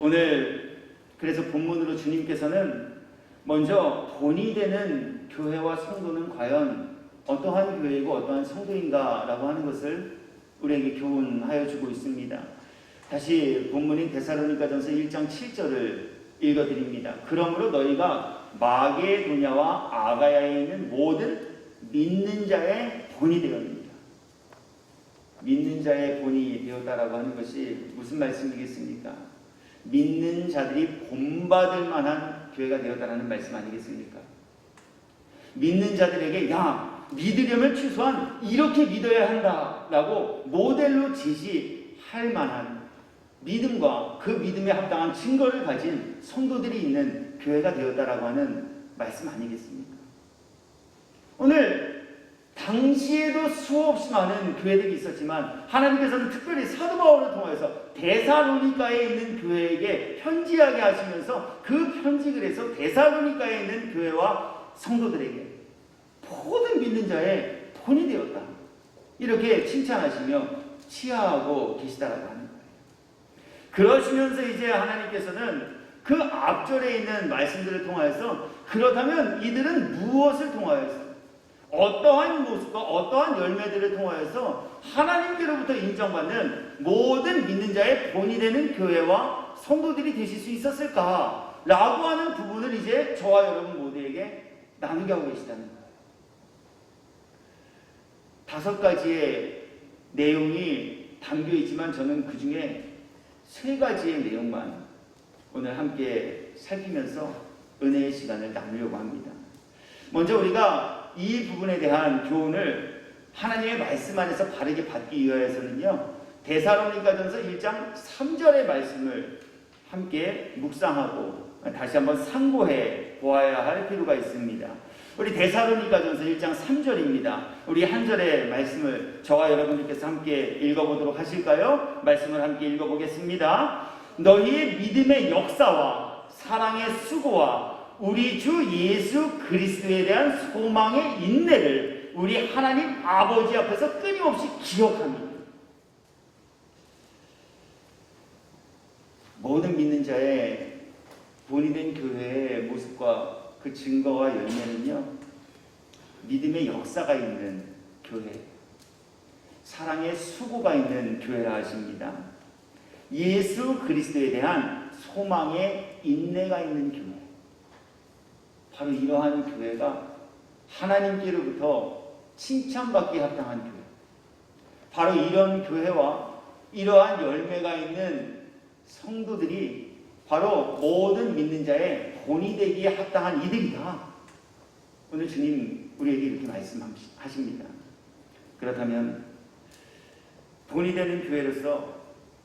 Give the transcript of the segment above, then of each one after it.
오늘 그래서 본문으로 주님께서는 먼저 본이 되는 교회와 성도는 과연 어떠한 교회이고 어떠한 성도인가라고 하는 것을 우리에게 교훈하여 주고 있습니다. 다시 본문인 데살로니가전서 1장 7절을 읽어드립니다. 그러므로 너희가 마게도냐와 아가야에 있는 모든 믿는 자의 본이 되었느니라. 믿는 자의 본이 되었다라고 하는 것이 무슨 말씀이겠습니까? 믿는 자들이 본받을 만한 교회가 되었다라는 말씀 아니겠습니까? 믿는 자들에게 야, 믿으려면 최소한 이렇게 믿어야 한다라고 모델로 제시할 만한 믿음과 그 믿음에 합당한 증거를 가진 성도들이 있는 교회가 되었다라고 하는 말씀 아니겠습니까? 오늘 당시에도 수없이 많은 교회들이 있었지만 하나님께서는 특별히 사도 바울을 통해서 데살로니가에 있는 교회에게 편지하게 하시면서 그 편지를 해서 데살로니가에 있는 교회와 성도들에게 모든 믿는 자의 본이 되었다, 이렇게 칭찬하시며 치하하고 계시다라고 하는 거예요. 그러시면서 이제 하나님께서는 그 앞절에 있는 말씀들을 통하여서 그렇다면 이들은 무엇을 통하여서 어떠한 모습과 어떠한 열매들을 통하여서 하나님께로부터 인정받는 모든 믿는 자의 본이 되는 교회와 성도들이 되실 수 있었을까? 라고 하는 부분을 이제 저와 여러분 모두에게 나누게 하고 계시다는 거예요. 5가지의 내용이 담겨 있지만 저는 그 중에 3가지의 내용만 오늘 함께 살피면서 은혜의 시간을 나누려고 합니다. 먼저 우리가 이 부분에 대한 교훈을 하나님의 말씀 안에서 바르게 받기 위하여서는요, 데살로니가전서 1장 3절의 말씀을 함께 묵상하고 다시 한번 상고해 보아야 할 필요가 있습니다. 우리 데살로니가전서 1장 3절입니다. 우리 한 절의 말씀을 저와 여러분들께서 함께 읽어보도록 하실까요? 말씀을 함께 읽어보겠습니다. 너희의 믿음의 역사와 사랑의 수고와 우리 주 예수 그리스도에 대한 소망의 인내를 우리 하나님 아버지 앞에서 끊임없이 기억합니다. 모든 믿는 자의 본이 된 교회의 모습과 그 증거와 열매는요, 믿음의 역사가 있는 교회, 사랑의 수고가 있는 교회라 하십니다. 예수 그리스도에 대한 소망의 인내가 있는 교회, 바로 이러한 교회가 하나님께로부터 칭찬받기에 합당한 교회, 바로 이런 교회와 이러한 열매가 있는 성도들이 바로 모든 믿는 자의 본이 되기에 합당한 이들이다. 오늘 주님 우리에게 이렇게 말씀하십니다. 그렇다면 본이 되는 교회로서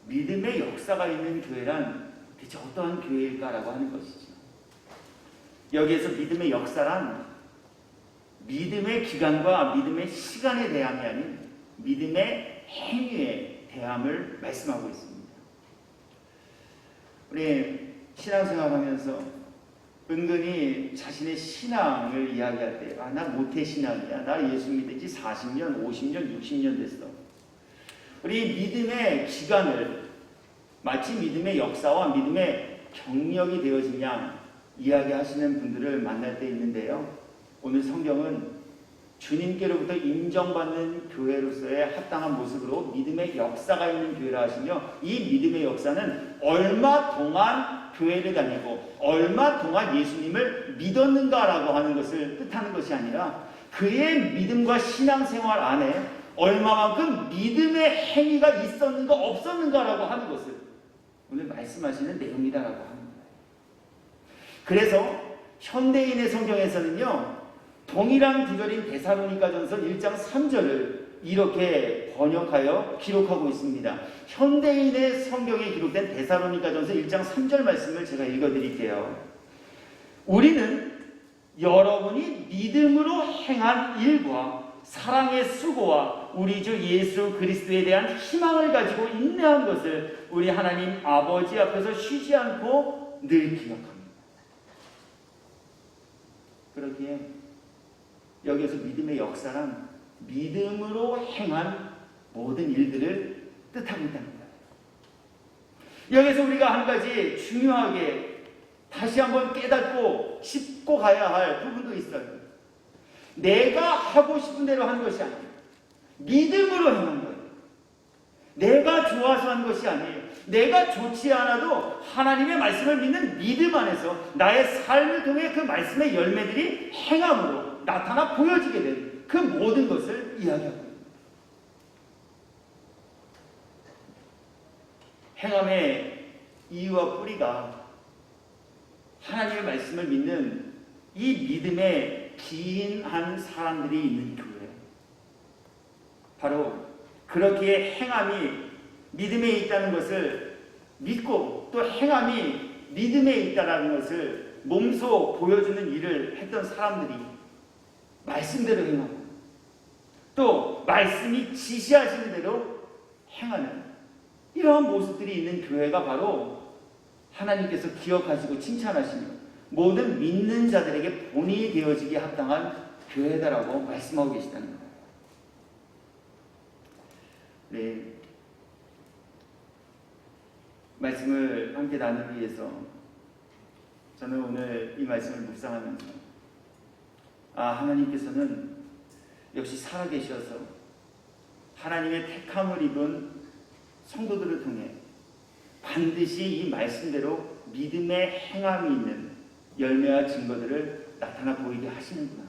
믿음의 역사가 있는 교회란 대체 어떠한 교회일까라고 하는 것이죠. 여기에서 믿음의 역사란 믿음의 기간과 믿음의 시간에 대함이 아닌 믿음의 행위에 대함을 말씀하고 있습니다. 우리 신앙생활 하면서 은근히 자신의 신앙을 이야기할 때 나 모태신앙이야, 나 예수 믿은 지 40년, 50년, 60년 됐어. 우리 믿음의 기간을 마치 믿음의 역사와 믿음의 경력이 되어진 양 이야기하시는 분들을 만날 때 있는데요, 오늘 성경은 주님께로부터 인정받는 교회로서의 합당한 모습으로 믿음의 역사가 있는 교회라 하시며, 이 믿음의 역사는 얼마 동안 교회를 다니고 얼마 동안 예수님을 믿었는가라고 하는 것을 뜻하는 것이 아니라 그의 믿음과 신앙생활 안에 얼마만큼 믿음의 행위가 있었는가 없었는가라고 하는 것을 오늘 말씀하시는 내용이다라고 합니다. 그래서 현대인의 성경에서는요, 동일한 구절인 데살로니가전서 1장 3절을 이렇게 번역하여 기록하고 있습니다. 현대인의 성경에 기록된 데살로니가전서 1장 3절 말씀을 제가 읽어드릴게요. 우리는 여러분이 믿음으로 행한 일과 사랑의 수고와 우리 주 예수 그리스도에 대한 희망을 가지고 인내한 것을 우리 하나님 아버지 앞에서 쉬지 않고 늘 기억합니다. 그렇기에 여기에서 믿음의 역사란 믿음으로 행한 모든 일들을 뜻하고 있다는 거예요. 여기서 우리가 한 가지 중요하게 다시 한번 깨닫고 짚고 가야 할 부분도 있어요. 내가 하고 싶은 대로 하는 것이 아니에요. 믿음으로 행하는 거예요. 내가 좋아서 하는 것이 아니에요. 내가 좋지 않아도 하나님의 말씀을 믿는 믿음 안에서 나의 삶을 통해 그 말씀의 열매들이 행함으로 나타나 보여지게 되는 그 모든 것을 이야기하고 있습니다. 행함의 이유와 뿌리가 하나님의 말씀을 믿는 이 믿음에 기인한 사람들이 있는 교회. 바로 그렇기에 행함이 믿음에 있다는 것을 믿고 또 행함이 믿음에 있다는 것을 몸소 보여주는 일을 했던 사람들이 말씀대로 행하고 또 말씀이 지시하시는 대로 행하는 이러한 모습들이 있는 교회가 바로 하나님께서 기억하시고 칭찬하시며 모든 믿는 자들에게 본이 되어지게 합당한 교회다라고 말씀하고 계시다는 거예요. 네, 말씀을 함께 나누기 위해서 저는 오늘 이 말씀을 묵상하면서 하나님께서는 역시 살아계셔서 하나님의 택함을 입은 성도들을 통해 반드시 이 말씀대로 믿음의 행함이 있는 열매와 증거들을 나타나 보이게 하시는구나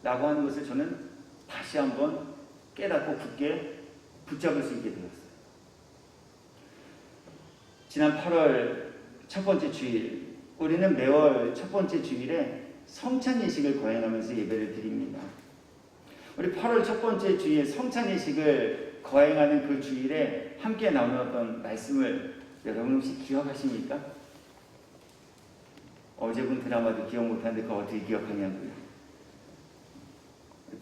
라고 하는 것을 저는 다시 한번 깨닫고 굳게 붙잡을 수 있게 되었어요. 지난 8월 첫 번째 주일, 우리는 매월 첫 번째 주일에 성찬 예식을 거행하면서 예배를 드립니다. 우리 8월 첫 번째 주일 성찬 예식을 거행하는 그 주일에 함께 나누었던 말씀을 여러분 혹시 기억하십니까? 어제 본 드라마도 기억 못하는데 그거 어떻게 기억하냐고요.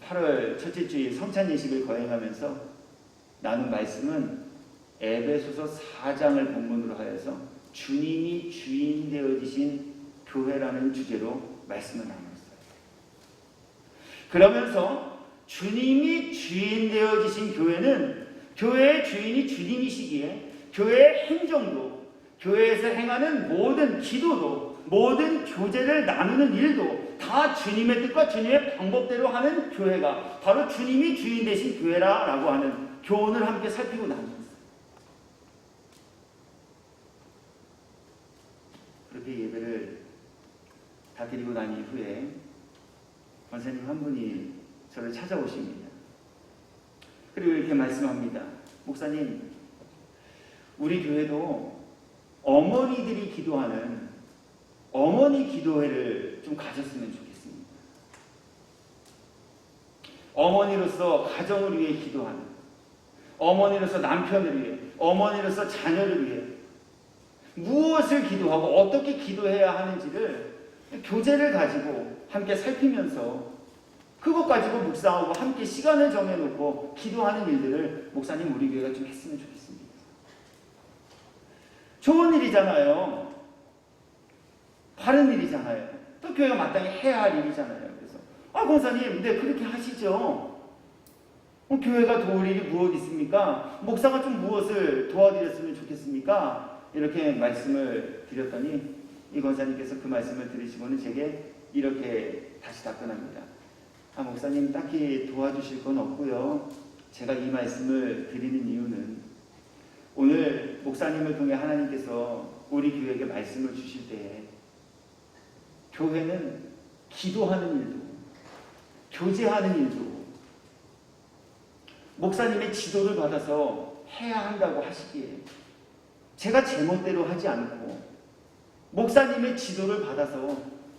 8월 첫째 주일 성찬 예식을 거행하면서 나눈 말씀은 에베소서 4장을 본문으로 하여서 주님이 주인 되어지신 교회라는 주제로 말씀을 나눴어요. 그러면서 주님이 주인 되어지신 교회는 교회의 주인이 주님이시기에 교회의 행정도, 교회에서 행하는 모든 기도도, 모든 교제를 나누는 일도 다 주님의 뜻과 주님의 방법대로 하는 교회가 바로 주님이 주인 되신 교회라고 하는 교훈을 함께 살피고 나누었어요. 그렇게 예배를 다 드리고 난 이후에 권사님 한 분이 저를 찾아오십니다. 그리고 이렇게 말씀합니다. 목사님, 우리 교회도 어머니들이 기도하는 어머니 기도회를 좀 가졌으면 좋겠습니다. 어머니로서 가정을 위해 기도하는, 어머니로서 남편을 위해, 어머니로서 자녀를 위해 무엇을 기도하고 어떻게 기도해야 하는지를 교재를 가지고 함께 살피면서 그것 가지고 묵상하고 함께 시간을 정해놓고 기도하는 일들을 목사님 우리 교회가 좀 했으면 좋겠습니다. 좋은 일이잖아요. 바른 일이잖아요. 또 교회가 마땅히 해야 할 일이잖아요. 그래서 권사님, 네 그렇게 하시죠. 교회가 도울 일이 무엇 있습니까? 목사가 좀 무엇을 도와드렸으면 좋겠습니까? 이렇게 말씀을 드렸더니 이 권사님께서 그 말씀을 들으시고는 제게 이렇게 다시 답변합니다. 목사님 딱히 도와주실 건 없고요. 제가 이 말씀을 드리는 이유는 오늘 목사님을 통해 하나님께서 우리 교회에게 말씀을 주실 때에 교회는 기도하는 일도 교제하는 일도 목사님의 지도를 받아서 해야 한다고 하시기에 제가 제멋대로 하지 않고 목사님의 지도를 받아서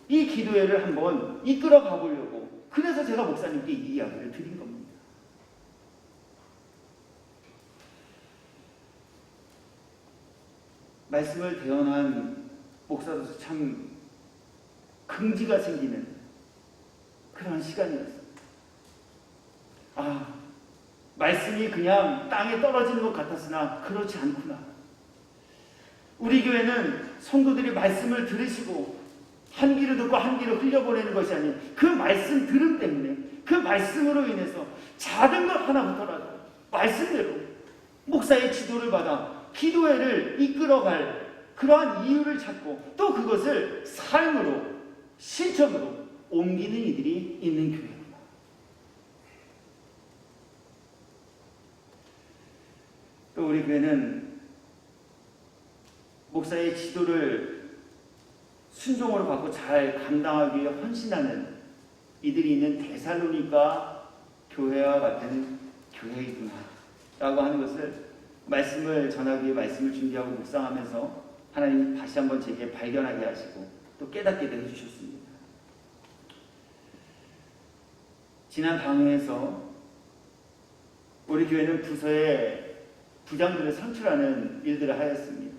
이 기도회를 한번 이끌어 가보려고 그래서 제가 목사님께 이 이야기를 드린 겁니다. 말씀을 대언한 목사로서 참 긍지가 생기는 그런 시간이었어요. 말씀이 그냥 땅에 떨어지는 것 같았으나 그렇지 않구나. 우리 교회는 성도들이 말씀을 들으시고 한 귀로 듣고 한 귀로 흘려보내는 것이 아닌 그 말씀 들음 때문에 그 말씀으로 인해서 작은 것 하나부터라도 말씀대로 목사의 지도를 받아 기도회를 이끌어갈 그러한 이유를 찾고 또 그것을 삶으로, 실천으로 옮기는 이들이 있는 교회입니다. 또 우리 교회는 목사의 지도를 순종으로 받고 잘 감당하기 위해 헌신하는 이들이 있는 데살로니가 교회와 같은 교회이구나 라고 하는 것을 말씀을 전하기 위해 말씀을 준비하고 묵상하면서 하나님 다시 한번 제게 발견하게 하시고 또 깨닫게 해주셨습니다. 지난 강의에서 우리 교회는 부서에 부장들을 선출하는 일들을 하였습니다.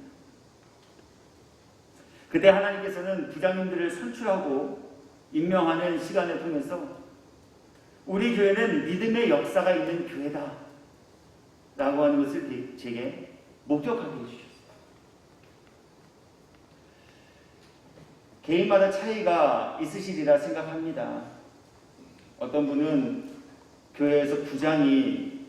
그때 하나님께서는 부장님들을 선출하고 임명하는 시간을 통해서 우리 교회는 믿음의 역사가 있는 교회다 라고 하는 것을 제게 목격하게 해주셨습니다. 개인마다 차이가 있으시리라 생각합니다. 어떤 분은 교회에서 부장이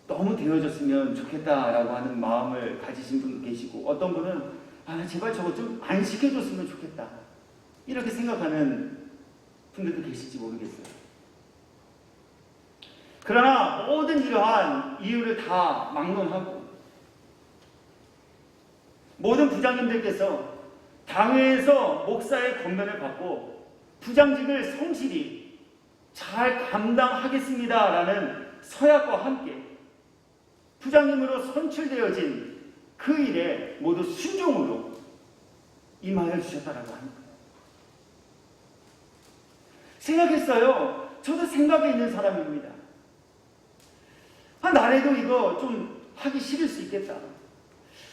너무 되어졌으면 좋겠다라고 하는 마음을 가지신 분도 계시고, 어떤 분은 제발 저거 좀 안 시켜줬으면 좋겠다 이렇게 생각하는 분들도 계실지 모르겠어요. 그러나 모든 이러한 이유를 다 막론하고 모든 부장님들께서 당회에서 목사의 권면을 받고 부장직을 성실히 잘 감당하겠습니다라는 서약과 함께 부장님으로 선출되어진 그 일에 모두 순종으로 임하여 주셨다라고 합니다. 생각했어요. 저도 생각에 있는 사람입니다. 나라도 이거 좀 하기 싫을 수 있겠다.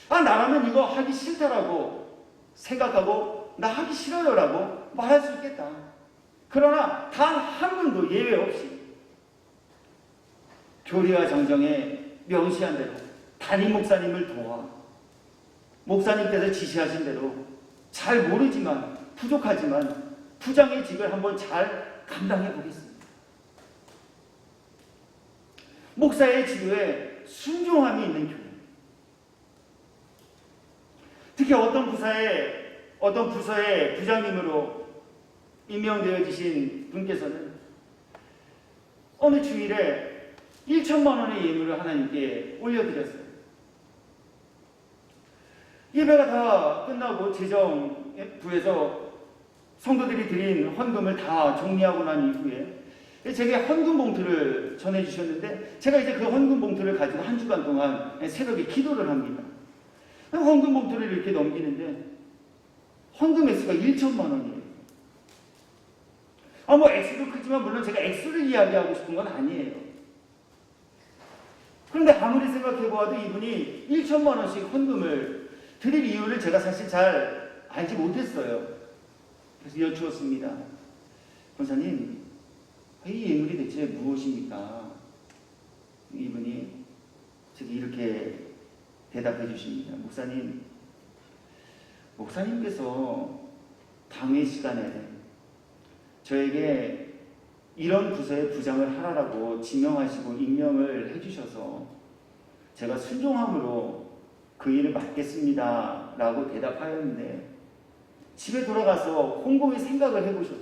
나라면 이거 하기 싫다라고 생각하고 나 하기 싫어요 라고 말할 수 있겠다. 그러나 단 한 분도 예외 없이 교리와 정정에 명시한 대로 담임 목사님을 도와 목사님께서 지시하신 대로 잘 모르지만 부족하지만 부장의 직을 한번 잘 감당해 보겠습니다. 목사의 지도에 순종함이 있는 교회. 특히 어떤 부서의 부장님으로 임명되어지신 분께서는 어느 주일에 1천만 원의 예물을 하나님께 올려드렸어요. 예배가 다 끝나고 재정부에서 성도들이 드린 헌금을 다 정리하고 난 이후에 제게 헌금 봉투를 전해주셨는데 제가 이제 그 헌금 봉투를 가지고 한 주간 동안 새벽에 기도를 합니다. 헌금 봉투를 이렇게 넘기는데 헌금 액수가 1천만 원이에요. 액수도 크지만 물론 제가 액수를 이야기하고 싶은 건 아니에요. 그런데 아무리 생각해보아도 이분이 1천만 원씩 헌금을 드릴 이유를 제가 사실 잘 알지 못했어요. 그래서 여쭈었습니다. 권사님, 이 예물이 대체 무엇입니까? 이분이 저기 이렇게 대답해 주십니다. 목사님께서 당회 시간에 저에게 이런 부서의 부장을 하라고 지명하시고 임명을 해주셔서 제가 순종함으로 그 일을 맡겠습니다 라고 대답하였는데, 집에 돌아가서 곰곰이 생각을 해보셔도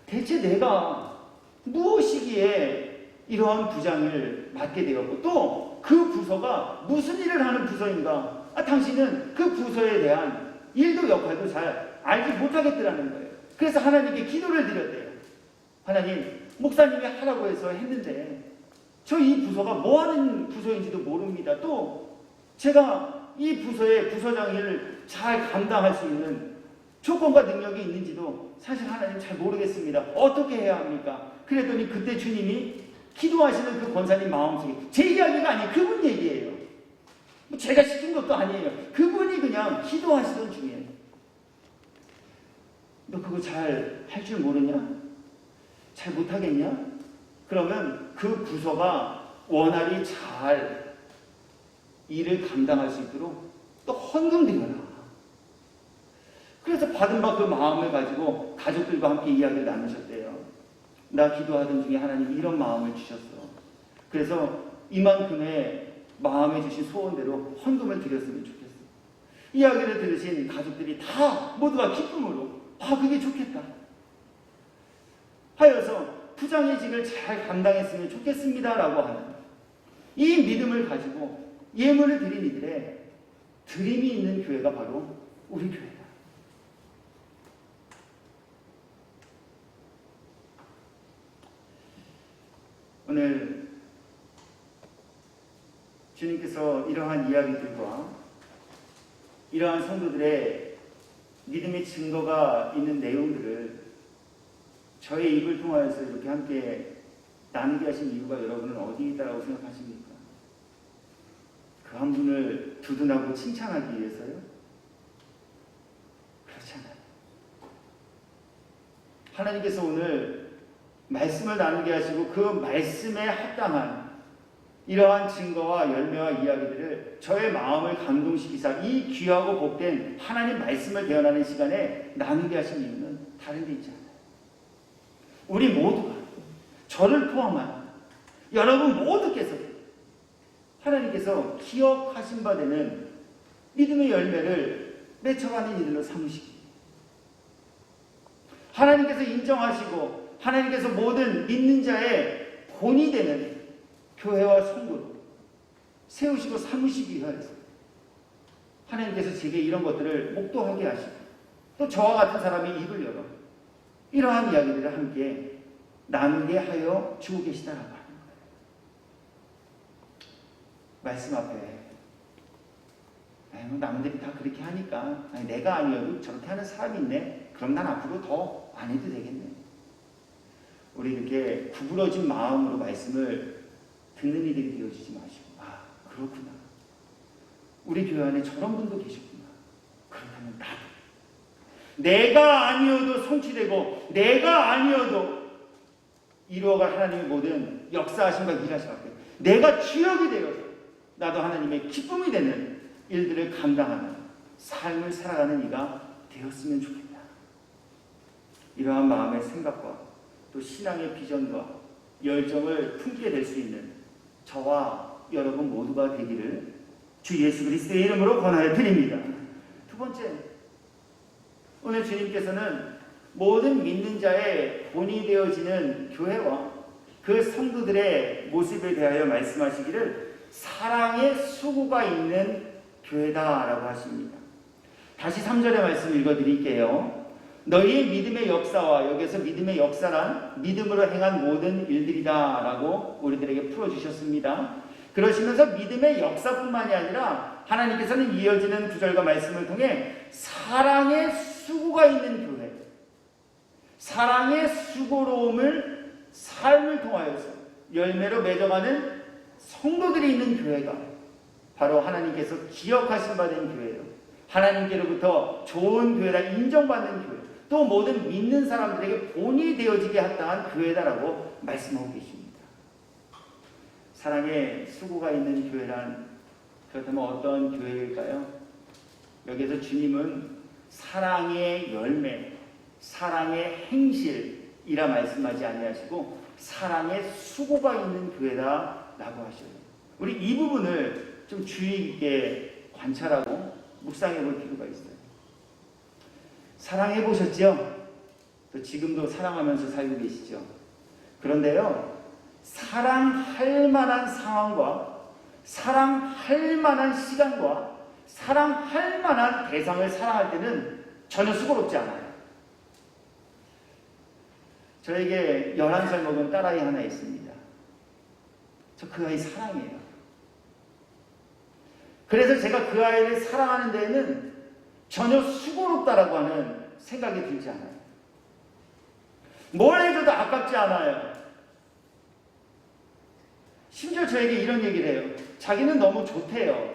대체 내가 무엇이기에 이러한 부장을 맡게 되었고 또 그 부서가 무슨 일을 하는 부서인가, 당신은 그 부서에 대한 일도 역할도 잘 알지 못하겠더라는 거예요. 그래서 하나님께 기도를 드렸대요. 하나님, 목사님이 하라고 해서 했는데 저 이 부서가 뭐 하는 부서인지도 모릅니다. 또 제가 이 부서의 부서장 일을 잘 감당할 수 있는 조건과 능력이 있는지도 사실 하나님 잘 모르겠습니다. 어떻게 해야 합니까? 그랬더니 그때 주님이 기도하시는 그 권사님 마음속에, 제 이야기가 아니에요. 그분 얘기예요. 제가 시킨 것도 아니에요. 그분이 그냥 기도하시던 중에 너 그거 잘 할 줄 모르냐? 잘 못하겠냐? 그러면 그 부서가 원활히 잘 일을 감당할 수 있도록 또 헌금 드려라. 그래서 받은 바 그 마음을 가지고 가족들과 함께 이야기를 나누셨대요. 나 기도하던 중에 하나님이 이런 마음을 주셨어. 그래서 이만큼의 마음에 주신 소원대로 헌금을 드렸으면 좋겠어. 이야기를 들으신 가족들이 다 모두가 기쁨으로 그게 좋겠다 하여서 부장의직을 잘 감당했으면 좋겠습니다라고 하는 이 믿음을 가지고 예물을 드린 이들의 드림이 있는 교회가 바로 우리 교회다. 오늘 주님께서 이러한 이야기들과 이러한 성도들의 믿음의 증거가 있는 내용들을 저의 입을 통하여서 이렇게 함께 나누게 하신 이유가 여러분은 어디에 있다라고 생각하십니까? 그 한 분을 두둔하고 칭찬하기 위해서요? 그렇지 않아요. 하나님께서 오늘 말씀을 나누게 하시고 그 말씀에 합당한 이러한 증거와 열매와 이야기들을 저의 마음을 감동시키사 이 귀하고 복된 하나님 말씀을 대언하는 시간에 나누게 하신 이유는 다른 데 있지 않아요. 우리 모두가 저를 포함한 여러분 모두께서 하나님께서 기억하신 바 되는 믿음의 열매를 맺혀가는 이들로 삼으시기, 하나님께서 인정하시고 하나님께서 모든 믿는 자의 본이 되는 교회와 성도로 세우시고 삼으시기 위하여서 하나님께서 제게 이런 것들을 목도하게 하시고 또 저와 같은 사람이 입을 열어 이러한 이야기들을 함께 나누게 하여 주고 계시다라고 하는 거예요. 말씀 앞에 남들이 다 그렇게 하니까 내가 아니어도 저렇게 하는 사람이 있네. 그럼 난 앞으로 더 안 해도 되겠네. 우리 이렇게 구부러진 마음으로 말씀을 듣는 이들이 되어주지 마시고 그렇구나. 우리 교회 안에 저런 분도 계셨구나. 그렇다면 나도 내가 아니어도 성취되고 내가 아니어도 이루어갈 하나님의 모든 역사하심과 일하심 앞에 내가 주역이 되어서 나도 하나님의 기쁨이 되는 일들을 감당하는 삶을 살아가는 이가 되었으면 좋겠다. 이러한 마음의 생각과 또 신앙의 비전과 열정을 품게 될 수 있는 저와 여러분 모두가 되기를 주 예수 그리스도의 이름으로 권하여 드립니다. 두 번째, 오늘 주님께서는 모든 믿는 자의 본이 되어지는 교회와 그 성도들의 모습에 대하여 말씀하시기를 사랑의 수고가 있는 교회다라고 하십니다. 다시 3절의 말씀 읽어드릴게요. 너희의 믿음의 역사와, 여기서 믿음의 역사란 믿음으로 행한 모든 일들이다 라고 우리들에게 풀어주셨습니다. 그러시면서 믿음의 역사뿐만이 아니라 하나님께서는 이어지는 구절과 말씀을 통해 사랑의 수고가 있는 교회, 사랑의 수고로움을 삶을 통하여서 열매로 맺어가는 성도들이 있는 교회가 바로 하나님께서 기억하신 바 된 교회예요. 하나님께로부터 좋은 교회라 인정받는 교회, 또 모든 믿는 사람들에게 본이 되어지게 합당한 교회다라고 말씀하고 계십니다. 사랑의 수고가 있는 교회란 그렇다면 어떤 교회일까요? 여기에서 주님은 사랑의 열매, 사랑의 행실이라 말씀하지 아니하시고 사랑의 수고가 있는 교회다라고 하셔요. 우리 이 부분을 좀 주의 깊게 관찰하고 묵상해 볼 필요가 있어요. 사랑해 보셨죠? 또 지금도 사랑하면서 살고 계시죠? 그런데요, 사랑할 만한 상황과 사랑할 만한 시간과 사랑할 만한 대상을 사랑할 때는 전혀 수고롭지 않아요. 저에게 11살 먹은 딸아이 하나 있습니다. 저 그 아이 사랑해요. 그래서 제가 그 아이를 사랑하는 데에는 전혀 수고롭다라고 하는 생각이 들지 않아요. 뭘 해줘도 아깝지 않아요. 심지어 저에게 이런 얘기를 해요. 자기는 너무 좋대요.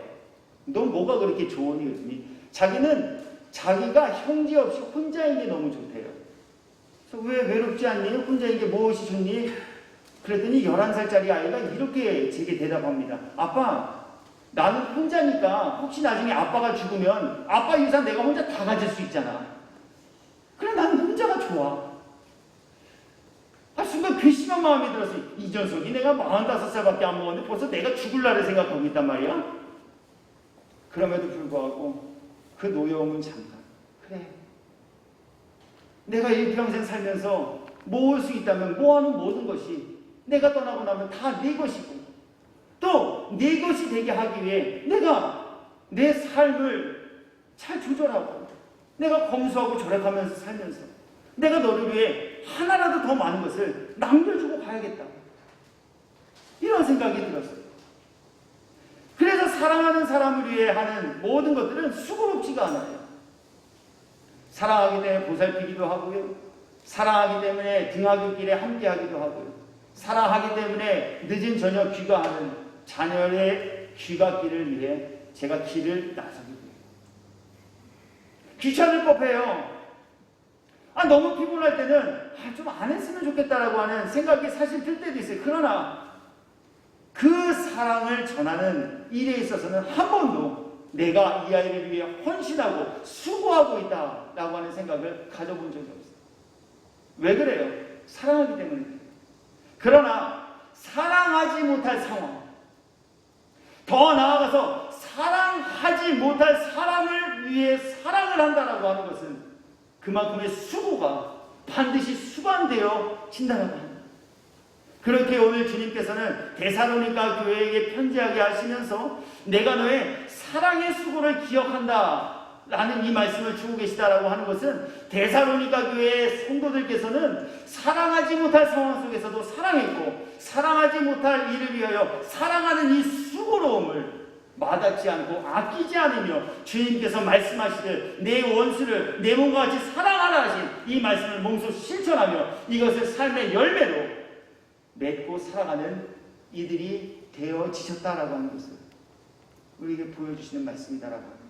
너 뭐가 그렇게 좋으니? 그랬더니 자기는 자기가 형제 없이 혼자인 게 너무 좋대요. 그래서 왜 외롭지 않니? 혼자인 게 무엇이 좋니? 그랬더니 11살짜리 아이가 이렇게 제게 대답합니다. 아빠, 나는 혼자니까 혹시 나중에 아빠가 죽으면 아빠 유산 내가 혼자 다 가질 수 있잖아. 그래, 나는 혼자가 좋아. 순간 괘씸한 마음이 들었어요. 이 녀석이 내가 45살밖에 안 먹었는데 벌써 내가 죽을 날을 생각하고 있단 말이야. 그럼에도 불구하고 그 노여움은 잠깐. 그래. 내가 일평생 살면서 모을 수 있다면 모아놓은 모든 것이 내가 떠나고 나면 다 네 것이고 또 네 것이 되게 하기 위해 내가 내 삶을 잘 조절하고 내가 검소하고 절약하면서 살면서 내가 너를 위해 하나라도 더 많은 것을 남겨주고 가야겠다. 이런 생각이 들었어요. 그래서 사랑하는 사람을 위해 하는 모든 것들은 수고롭지가 않아요. 사랑하기 때문에 보살피기도 하고요. 사랑하기 때문에 등하굣길에 함께하기도 하고요. 사랑하기 때문에 늦은 저녁 귀가하는 자녀의 귀갓길을 위해 제가 길을 나서기도 해요. 귀찮을 법해요. 너무 피곤할 때는 좀 안 했으면 좋겠다라고 하는 생각이 사실 들 때도 있어요. 그러나 그 사랑을 전하는 일에 있어서는 한 번도 내가 이 아이를 위해 헌신하고 수고하고 있다라고 하는 생각을 가져본 적이 없어요. 왜 그래요? 사랑하기 때문에. 그러나 사랑하지 못할 상황, 더 나아가서 사랑하지 못할 사람을 위해 사랑을 한다라고 하는 것은 그만큼의 수고가 반드시 수반되어 진다라고 합니다. 그렇게 오늘 주님께서는 데살로니가 교회에게 편지하게 하시면서 내가 너의 사랑의 수고를 기억한다 라는 이 말씀을 주고 계시다라고 하는 것은 데살로니가 교회의 성도들께서는 사랑하지 못할 상황 속에서도 사랑했고 사랑하지 못할 일을 위하여 사랑하는 이 수고로움을 마다치 않고 아끼지 않으며 주님께서 말씀하시듯 내 원수를 내 몸과 같이 사랑하라 하신 이 말씀을 몸소 실천하며 이것을 삶의 열매로 맺고 살아가는 이들이 되어지셨다라고 하는 것을 우리에게 보여주시는 말씀이다라고 합니다.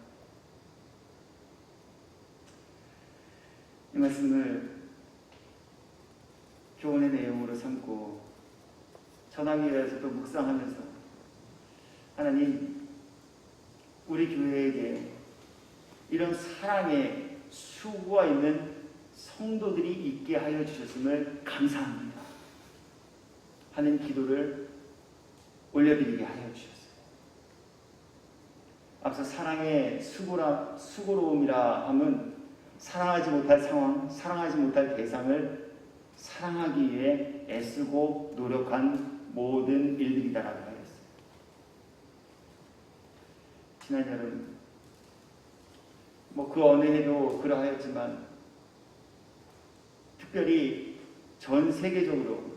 이 말씀을 교훈의 내용으로 삼고 전하기 위해서도 묵상하면서 하나님 우리 교회에게 이런 사랑의 수고가 있는 성도들이 있게 하여 주셨음을 감사합니다 하는 기도를 올려드리게 하여 주셨어요. 앞서 사랑의 수고로움이라 함은 사랑하지 못할 상황, 사랑하지 못할 대상을 사랑하기 위해 애쓰고 노력한 모든 일들이다라고 하였어요. 지난 여름 그 어느 해도 그러하였지만 특별히 전 세계적으로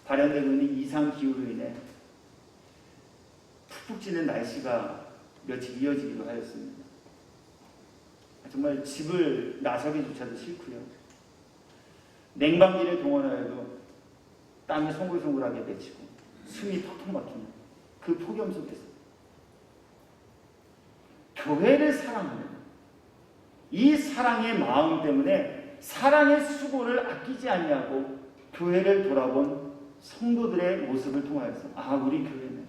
발현되고 있는 이상기후로 인해 푹푹 찌는 날씨가 며칠 이어지기도 하였습니다. 정말 집을 나서기조차도 싫고요. 냉방기를 동원하여도 땀이 송글송글하게 맺히고 숨이 턱턱 막히는 그 폭염 속에서 교회를 사랑하는 이 사랑의 마음 때문에 사랑의 수고를 아끼지 아니하고 교회를 돌아본 성도들의 모습을 통하여서 우리 교회는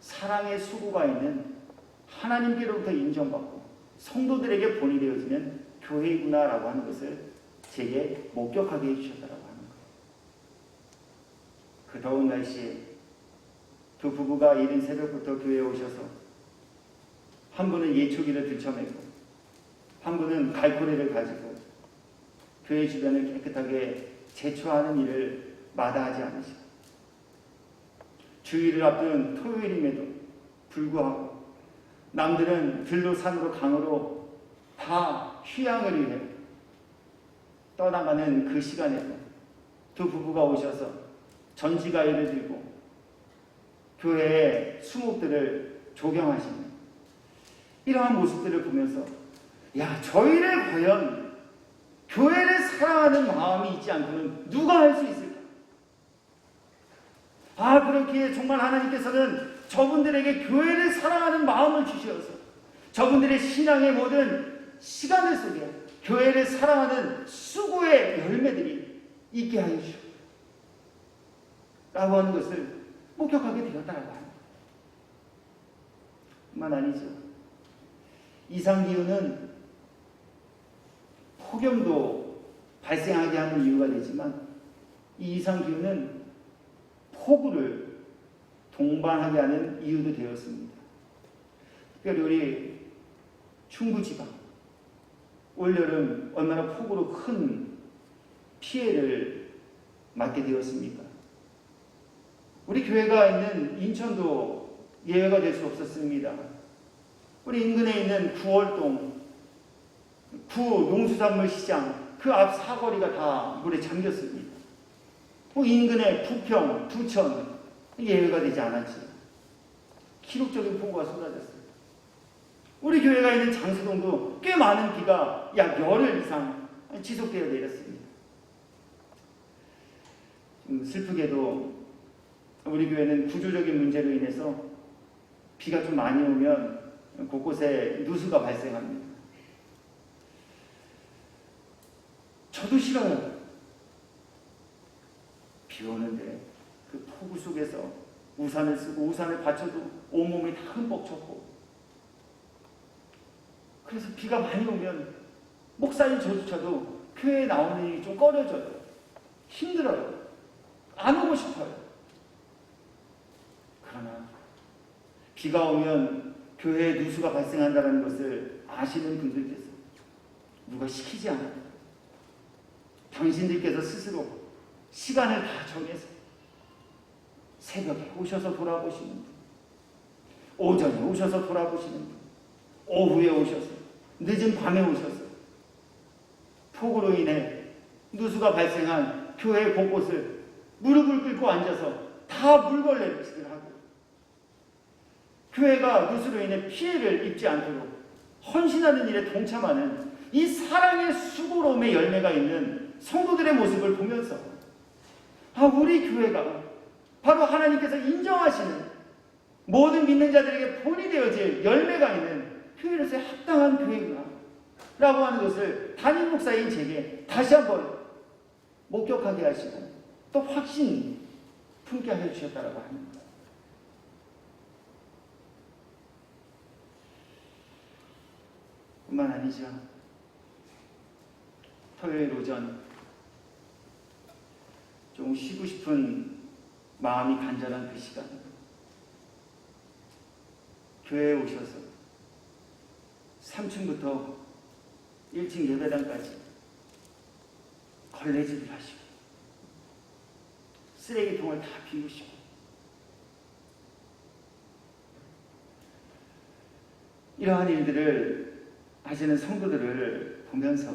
사랑의 수고가 있는 하나님께로부터 인정받고 성도들에게 본이 되어지는 교회이구나라고 하는 것을 제게 목격하게 해주셨다라고 하는 거예요. 그 더운 날씨에 두 부부가 이른 새벽부터 교회에 오셔서 한 분은 예초기를 들쳐매고 한 분은 갈고리를 가지고 교회 주변을 깨끗하게 제초하는 일을 마다하지 않으시고 주일을 앞둔 토요일임에도 불구하고 남들은 들로 산으로 강으로 다 휴양을 위해 떠나가는 그 시간에도 두 부부가 오셔서 전지가위를 들고 교회의 수목들을 조경하시는 이러한 모습들을 보면서 저희를 과연 교회를 사랑하는 마음이 있지 않고는 누가 할 수 있을까? 그렇기에 정말 하나님께서는 저분들에게 교회를 사랑하는 마음을 주셔서 저분들의 신앙의 모든 시간을 속에 교회를 사랑하는 수고의 열매들이 있게 하여 주시고 라고 하는 것을 목격하게 되었다라고 합니다. 뿐만 아니죠. 이상기후는 폭염도 발생하게 하는 이유가 되지만 이 이상기후는 폭우를 동반하게 하는 이유도 되었습니다. 특별히 우리 중부지방 올여름 얼마나 폭우로 큰 피해를 맞게 되었습니까? 우리 교회가 있는 인천도 예외가 될 수 없었습니다. 우리 인근에 있는 구월동 구 농수산물 시장 그 앞 사거리가 다 물에 잠겼습니다. 인근의 부평, 부천 예외가 되지 않았지. 기록적인 폭우가 쏟아졌어요. 우리 교회가 있는 장수동도 꽤 많은 비가 약 열흘 이상 지속되어 내렸습니다. 슬프게도 우리 교회는 구조적인 문제로 인해서 비가 좀 많이 오면 곳곳에 누수가 발생합니다. 저도 싫어요. 비 오는데 그 폭우 속에서 우산을 쓰고 우산을 받쳐도 온몸이 다 흠뻑 젖고, 그래서 비가 많이 오면 목사님 저조차도 교회에 나오는 일이 좀 꺼려져요. 힘들어요. 안 오고 싶어요. 그러나 비가 오면 교회에 누수가 발생한다는 것을 아시는 분들께서 누가 시키지 않아요. 당신들께서 스스로 시간을 다 정해서 새벽에 오셔서 돌아보시는 분, 오전에 오셔서 돌아보시는 분, 오후에 오셔서, 늦은 밤에 오셔서 폭우로 인해 누수가 발생한 교회 곳곳을 무릎을 꿇고 앉아서 다 물걸레질을 하고, 교회가 누수로 인해 피해를 입지 않도록 헌신하는 일에 동참하는 이 사랑의 수고로움의 열매가 있는 성도들의 모습을 보면서, 우리 교회가 바로 하나님께서 인정하시는 모든 믿는 자들에게 본이 되어질 열매가 있는 교회로서의 합당한 교회구나 라고 하는 것을 담임 목사인 제게 다시 한번 목격하게 하시고 또 확신 품게 하여 주셨다라고 합니다. 뿐만 아니죠. 토요일 오전 좀 쉬고 싶은 마음이 간절한 그 시간, 교회에 오셔서 3층부터 1층 예배당까지 걸레질을 하시고 쓰레기통을 다 비우시고 이러한 일들을 하시는 성도들을 보면서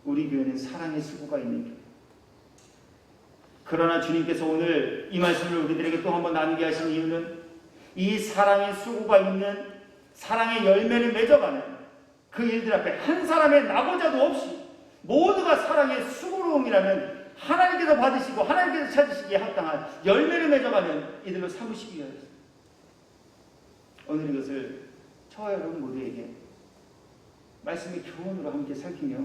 우리 교회는 사랑의 수고가 있는 교회. 그러나 주님께서 오늘 이 말씀을 우리들에게 또 한번 나누게 하신 이유는 이 사랑의 수고가 있는 사랑의 열매를 맺어가는 그 일들 앞에 한 사람의 나고자도 없이 모두가 사랑의 수고로움이라는 하나님께서 받으시고 하나님께서 찾으시기에 합당한 열매를 맺어가는 이들로 삼으시기 위하여서 오늘 이것을 저와 여러분 모두에게 말씀의 교훈으로 함께 살피며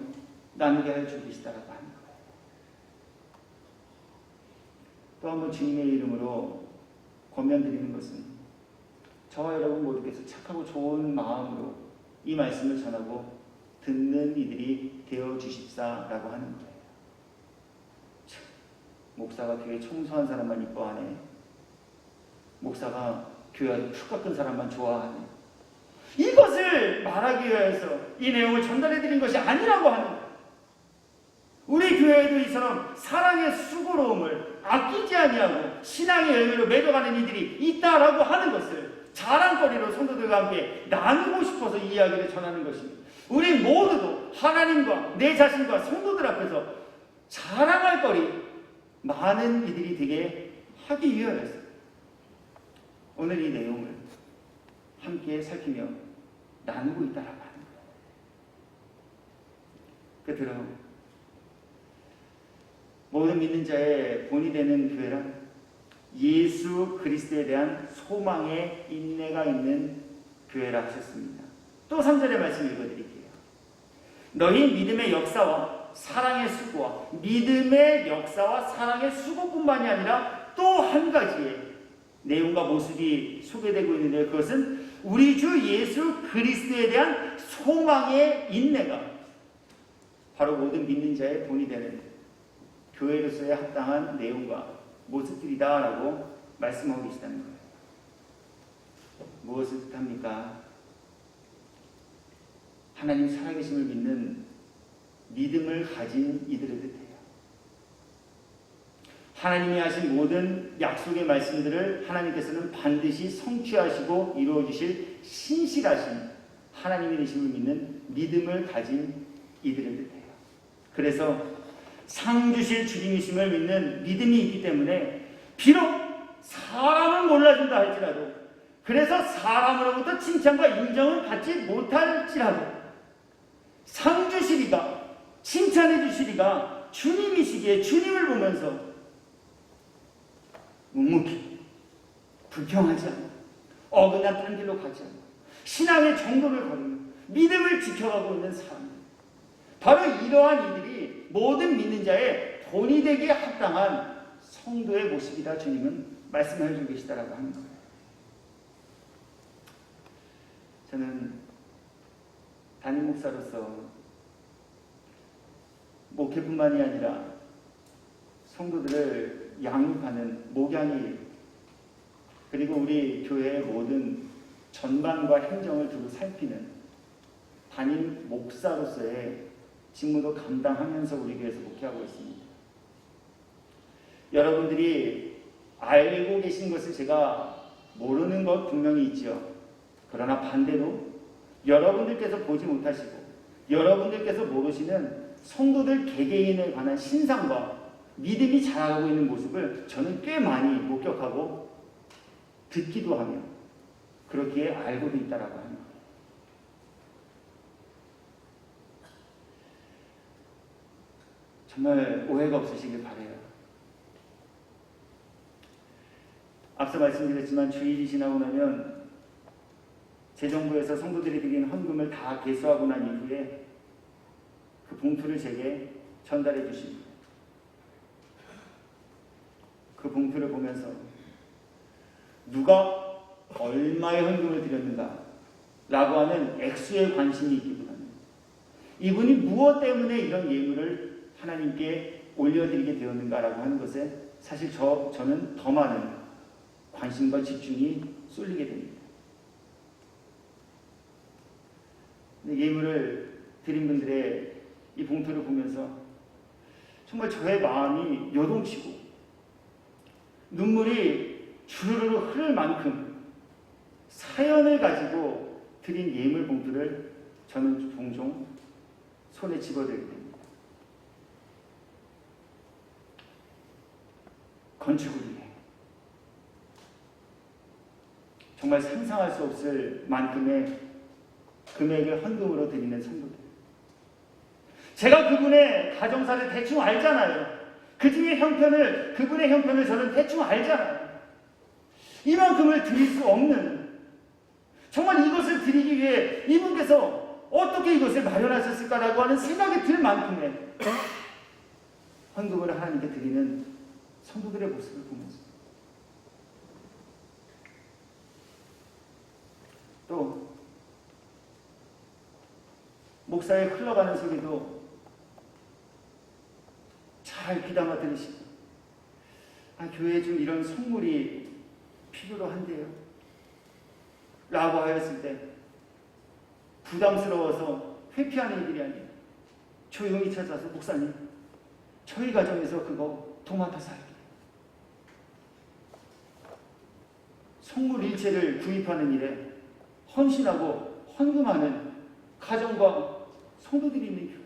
나누게 하여 주시다라고 합니다. 또 한 번 주님의 이름으로 권면드리는 것은 저와 여러분 모두께서 착하고 좋은 마음으로 이 말씀을 전하고 듣는 이들이 되어 주십사라고 하는 거예요. 참, 목사가 교회 청소한 사람만 이뻐하네. 목사가 교회 아주 푹 깎은 사람만 좋아하네. 이것을 말하기 위해서 이 내용을 전달해드린 것이 아니라고 하는 거예요. 우리 교회에도 이처럼 사랑의 수고로움을 아끼지 아니하고 신앙의 열매로 맺어가는 이들이 있다라고 하는 것을 자랑거리로 성도들과 함께 나누고 싶어서 이 이야기를 전하는 것입니다. 우리 모두도 하나님과 내 자신과 성도들 앞에서 자랑할 거리 많은 이들이 되게 하기 위하여서 오늘 이 내용을 함께 살피며 나누고 있다라고 하는 거예요. 끝으로 모든 믿는 자의 본이 되는 교회란 예수 그리스도에 대한 소망의 인내가 있는 교회라 하셨습니다. 또 3절의 말씀 읽어드릴게요. 너희 믿음의 역사와 사랑의 수고와 믿음의 역사와 사랑의 수고뿐만이 아니라 또 한 가지의 내용과 모습이 소개되고 있는데 그것은 우리 주 예수 그리스도에 대한 소망의 인내가 바로 모든 믿는 자의 본이 되는 교회로서의 합당한 내용과 모습들이다라고 말씀하고 계시다는 거예요. 무엇을 뜻합니까? 하나님 살아계심을 믿는 믿음을 가진 이들을 뜻해요. 하나님이 하신 모든 약속의 말씀들을 하나님께서는 반드시 성취하시고 이루어주실 신실하신 하나님의 되심을 믿는 믿음을 가진 이들을 뜻해요. 그래서 상 주실 주님이심을 믿는 믿음이 있기 때문에 비록 사람은 몰라준다 할지라도, 그래서 사람으로부터 칭찬과 인정을 받지 못할지라도 상 주시리가, 칭찬해 주시리가 주님이시기에 주님을 보면서 묵묵히 불평하지 않고 어긋난 딴 길로 가지 않고 신앙의 정도를 거두며 믿음을 지켜가고 있는 사람, 바로 이러한 이들이 모든 믿는 자의 본이 되기에 합당한 성도의 모습이다 주님은 말씀해 주고 계시다라고 하는 거예요. 저는 담임 목사로서 목회뿐만이 아니라 성도들을 양육하는 목양일, 그리고 우리 교회의 모든 전반과 행정을 두루 살피는 담임 목사로서의 직무도 감당하면서 우리 교회에서 목회하고 있습니다. 여러분들이 알고 계신 것을 제가 모르는 것 분명히 있지요. 그러나 반대로 여러분들께서 보지 못하시고 여러분들께서 모르시는 성도들 개개인에 관한 신상과 믿음이 자라고 있는 모습을 저는 꽤 많이 목격하고 듣기도 하며 그렇기에 알고도 있다라고 합니다. 정말 오해가 없으시길 바라요. 앞서 말씀드렸지만 주일이 지나고 나면 재정부에서 성도들이 드린 헌금을 다 개수하고 난 이후에 그 봉투를 제게 전달해 주십니다. 그 봉투를 보면서 누가 얼마의 헌금을 드렸는가 라고 하는 액수에 관심이 있기보다는 이분이 무엇 때문에 이런 예물을 하나님께 올려드리게 되었는가라고 하는 것에 사실 저는 더 많은 관심과 집중이 쏠리게 됩니다. 예물을 드린 분들의 이 봉투를 보면서 정말 저의 마음이 요동치고 눈물이 주르르 흐를 만큼 사연을 가지고 드린 예물 봉투를 저는 종종 손에 집어들게 됩니다. 건축을 위해 정말 상상할 수 없을 만큼의 금액을 헌금으로 드리는 성도들. 제가 그분의 가정사를 대충 알잖아요. 그분의 형편을 저는 대충 알잖아요. 이만큼을 드릴 수 없는, 정말 이것을 드리기 위해 이분께서 어떻게 이것을 마련하셨을까라고 하는 생각이 들 만큼의 헌금을 하나님께 드리는 성도들의 모습을 보면서 또 목사의 흘러가는 소리도 잘 귀담아 들으시고 교회에 좀 이런 성물이 필요로 한데요 라고 하였을 때 부담스러워서 회피하는 일이 아니라 조용히 찾아서 목사님 저희 가정에서 그거 도맡아서 할게요. 성물 일체를 구입하는 일에 헌신하고 헌금하는 가정과 성도들이 있는 교회.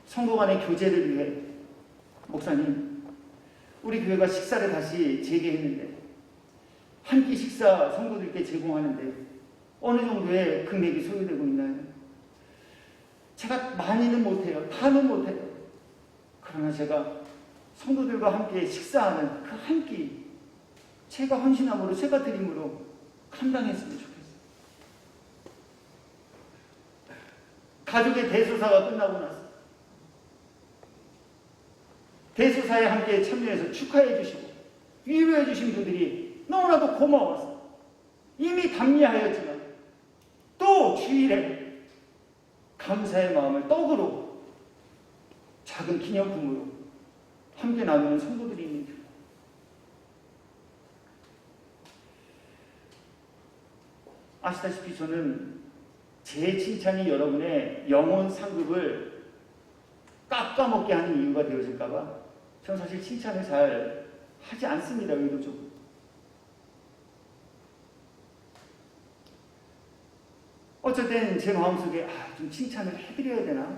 성도 간의 교제를 위해 목사님 우리 교회가 식사를 다시 재개했는데 한 끼 식사 성도들께 제공하는데 어느 정도의 금액이 소요되고 있나요? 제가 많이는 못해요. 다는 못해요. 그러나 제가 성도들과 함께 식사하는 그 한 끼 제가 헌신함으로 제가 드림으로 감당했으면 좋겠어요. 가족의 대소사가 끝나고 나서 대소사에 함께 참여해서 축하해 주시고 위로해 주신 분들이 너무나도 고마워서 이미 감리하였지만 또 주의 주일에 감사의 마음을 떡으로 작은 기념품으로 함께 나누는 성도들이 있는 교회. 아시다시피 저는 제 칭찬이 여러분의 영혼 상급을 깎아먹게 하는 이유가 되어질까봐 저는 사실 칭찬을 잘 하지 않습니다. 의도적으로. 어쨌든 제 마음속에 좀 칭찬을 해드려야 되나?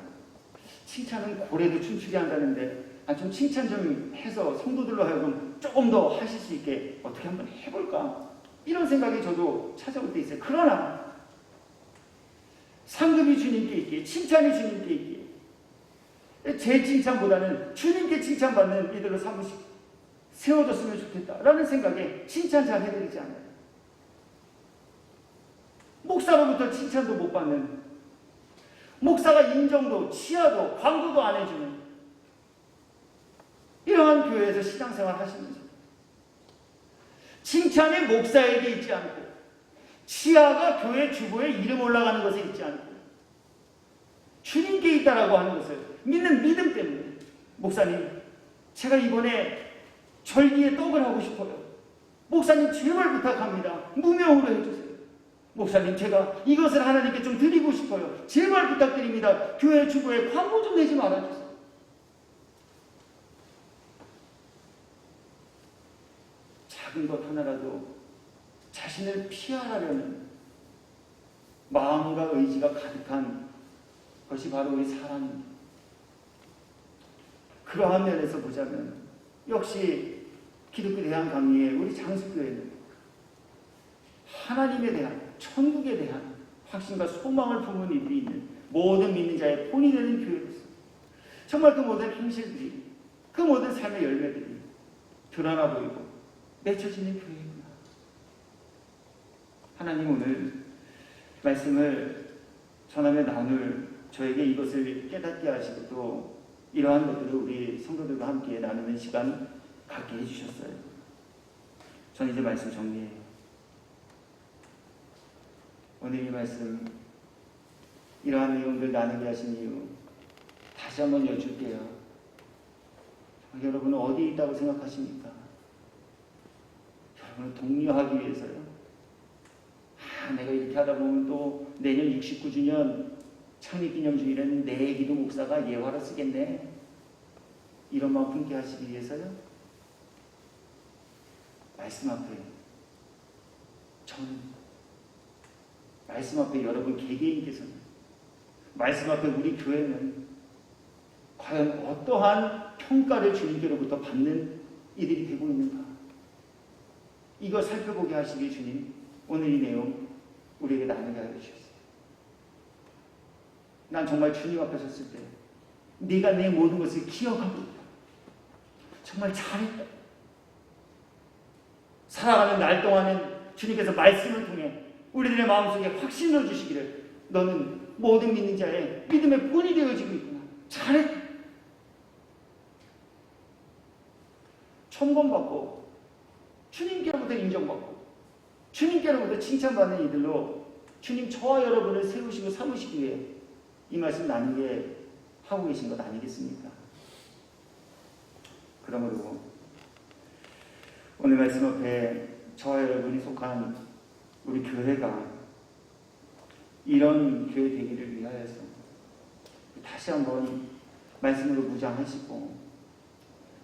칭찬은 고래도 춤추게 한다는데 좀 칭찬 좀 해서 성도들로 하여금 조금 더 하실 수 있게 어떻게 한번 해볼까? 이런 생각이 저도 찾아올 때 있어요. 그러나 상급이 주님께 있기에, 칭찬이 주님께 있기에, 제 칭찬보다는 주님께 칭찬받는 이들로 세워졌으면 좋겠다라는 생각에 칭찬 잘 해드리지 않아요. 목사로부터 칭찬도 못 받는, 목사가 인정도, 치하도, 광고도 안 해주는 이러한 교회에서 신앙생활 하시면서 칭찬이 목사에게 있지 않고 치하가 교회 주보에 이름 올라가는 것에 있지 않고 주님께 있다라고 하는 것을 믿는 믿음 때문에, 목사님 제가 이번에 절기에 떡을 하고 싶어요. 목사님 제발 부탁합니다. 무명으로 해주세요. 목사님 제가 이것을 하나님께 좀 드리고 싶어요. 제발 부탁드립니다. 교회 주보에 광고 좀 내지 말아주세요. 작은 것 하나라도 자신을 피하려는 마음과 의지가 가득한 것이 바로 우리 사람입니다. 그러한 면에서 보자면 역시 기독교 대한강의의 우리 장수교회는 하나님에 대한, 천국에 대한 확신과 소망을 품은 이들이 있는 모든 믿는 자의 본이 되는 교회로서 정말 그 모든 행실들이, 그 모든 삶의 열매들이 드러나 보이고 맺혀지는 교회이구나. 하나님 오늘 말씀을 전하며 나눌 저에게 이것을 깨닫게 하시고 또 이러한 것들을 우리 성도들과 함께 나누는 시간 갖게 해주셨어요. 저는 이제 말씀 정리해요. 오늘 이 말씀, 이러한 내용들 나누게 하신 이유 다시 한번 여쭐게요. 여러분은 어디에 있다고 생각하십니까? 여러분을 독려하기 위해서요. 내가 이렇게 하다 보면 또 내년 69주년 창립기념주일에는 내 기도 목사가 예화로 쓰겠네. 이런 마음 품게 하시기 위해서요. 말씀 앞에 저는, 말씀 앞에 여러분 개개인께서는, 말씀 앞에 우리 교회는 과연 어떠한 평가를 주님께로부터 받는 이들이 되고 있는가? 이거 살펴보게 하시기 주님, 오늘 이 내용 우리에게 나누게 하여 주셨어요. 난 정말 주님 앞에 섰을 때 네가 내 모든 것을 기억하고 있다. 정말 잘했다. 살아가는 날 동안은 주님께서 말씀을 통해 우리들의 마음속에 확신을 주시기를 너는 모든 믿는 자의 믿음의 본이 되어지고 있구나. 잘했다. 첨범받고 주님께로부터 인정받고 주님께로부터 칭찬받는 이들로 주님 저와 여러분을 세우시고 삼으시기 위해 이 말씀 나누게 하고 계신 것 아니겠습니까? 그러므로 오늘 말씀 앞에 저와 여러분이 속한 우리 교회가 이런 교회 되기를 위하여서 다시 한번 말씀으로 무장하시고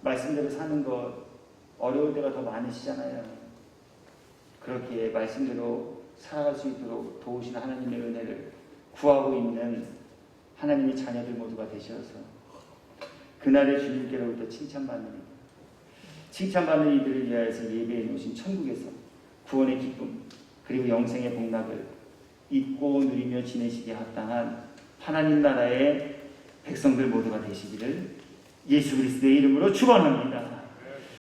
말씀대로 사는 것 어려울 때가 더 많으시잖아요. 그렇게 말씀대로 살아갈 수 있도록 도우시는 하나님의 은혜를 구하고 있는 하나님의 자녀들 모두가 되셔서 그날의 주님께로부터 칭찬받는 이들을 위하여서 예배해 놓으신 천국에서 구원의 기쁨 그리고 영생의 복락을 잊고 누리며 지내시기에 합당한 하나님 나라의 백성들 모두가 되시기를 예수 그리스도의 이름으로 축원합니다.